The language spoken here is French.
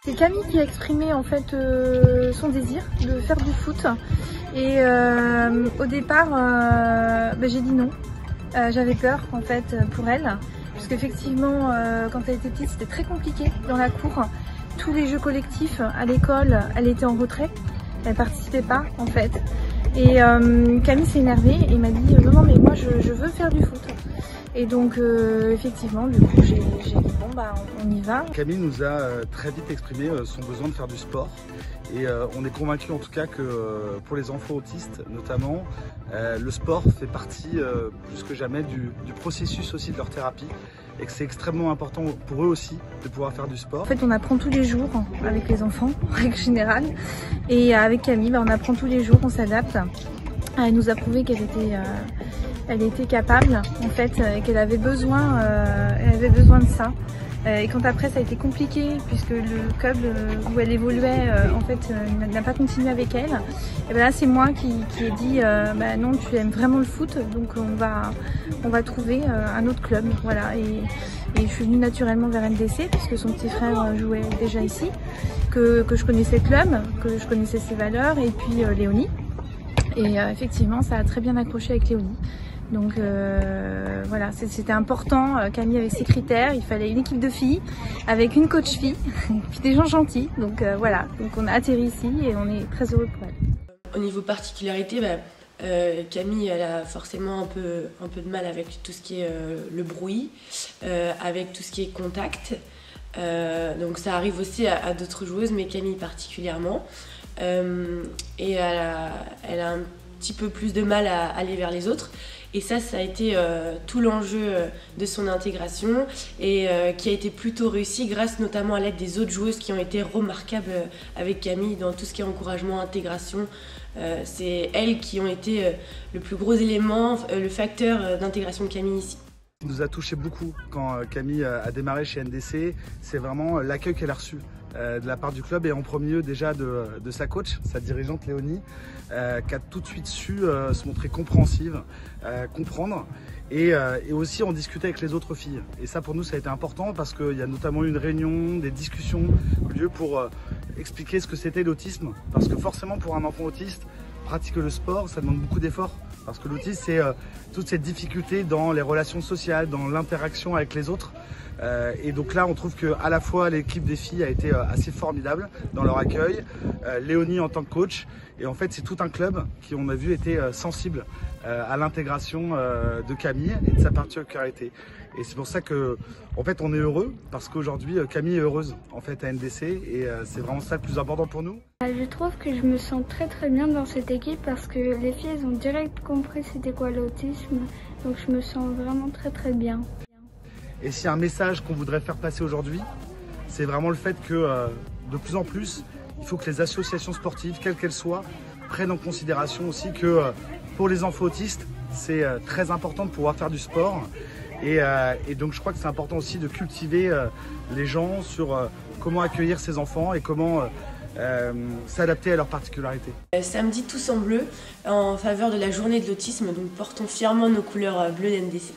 C'est Camille qui a exprimé en fait son désir de faire du foot et au départ j'ai dit non. J'avais peur en fait pour elle parce qu'effectivement quand elle était petite c'était très compliqué dans la cour. Tous les jeux collectifs à l'école elle était en retrait, elle participait pas en fait. Et Camille s'est énervée et m'a dit non mais moi je veux faire du foot. Et donc effectivement du coup j'ai dit bon bah on y va. Camille nous a très vite exprimé son besoin de faire du sport et on est convaincu en tout cas que pour les enfants autistes notamment, le sport fait partie plus que jamais du processus aussi de leur thérapie et que c'est extrêmement important pour eux aussi de pouvoir faire du sport. En fait on apprend tous les jours avec les enfants en règle générale et avec Camille on apprend tous les jours, on s'adapte. Elle nous a prouvé qu'elle était capable en fait, qu'elle avait besoin de ça. Et quand après ça a été compliqué puisque le club où elle évoluait en fait n'a pas continué avec elle, et ben là c'est moi qui ai dit bah non tu aimes vraiment le foot donc on va trouver un autre club, voilà. Et je suis venue naturellement vers NDC puisque son petit frère jouait déjà ici, que je connaissais le club, que je connaissais ses valeurs et puis Léonie. Et effectivement ça a très bien accroché avec Léonie. Donc voilà, c'était important. Camille avait ses critères, il fallait une équipe de filles avec une coach fille et puis des gens gentils. Donc voilà, donc on a atterri ici et on est très heureux pour elle. Au niveau particularité, Camille elle a forcément un peu de mal avec tout ce qui est le bruit, avec tout ce qui est contact. Donc ça arrive aussi à d'autres joueuses, mais Camille particulièrement. Et elle a un petit peu plus de mal à aller vers les autres. Et ça a été tout l'enjeu de son intégration et qui a été plutôt réussi grâce notamment à l'aide des autres joueuses qui ont été remarquables avec Camille dans tout ce qui est encouragement, intégration. C'est elles qui ont été le plus gros élément, le facteur d'intégration de Camille ici. Ce qui nous a touché beaucoup quand Camille a démarré chez NDC, c'est vraiment l'accueil qu'elle a reçu de la part du club et en premier lieu déjà de sa coach, sa dirigeante Léonie, qui a tout de suite su se montrer compréhensive, comprendre et aussi en discuter avec les autres filles. Et ça pour nous ça a été important parce qu'il y a notamment eu une réunion, des discussions au lieu pour expliquer ce que c'était l'autisme, parce que forcément pour un enfant autiste, pratiquer le sport ça demande beaucoup d'efforts. Parce que l'autisme, c'est toute cette difficulté dans les relations sociales, dans l'interaction avec les autres. Et donc là, on trouve qu'à la fois l'équipe des filles a été assez formidable dans leur accueil, Léonie en tant que coach. Et en fait, c'est tout un club qui, on a vu, était sensible à l'intégration de Camille et de sa particularité. Et c'est pour ça que, en fait, on est heureux parce qu'aujourd'hui, Camille est heureuse en fait à NDC et c'est vraiment ça le plus important pour nous. Je trouve que je me sens très bien dans cette équipe parce que les filles elles ont direct compris c'était quoi l'autisme, donc je me sens vraiment très bien. Et s'il y a un message qu'on voudrait faire passer aujourd'hui, c'est vraiment le fait que de plus en plus, il faut que les associations sportives, quelles qu'elles soient, prennent en considération aussi que pour les enfants autistes, c'est très important de pouvoir faire du sport. Et donc je crois que c'est important aussi de cultiver les gens sur comment accueillir ces enfants et comment s'adapter à leurs particularités. Samedi tous en bleu en faveur de la journée de l'autisme, donc portons fièrement nos couleurs bleues d'NDC.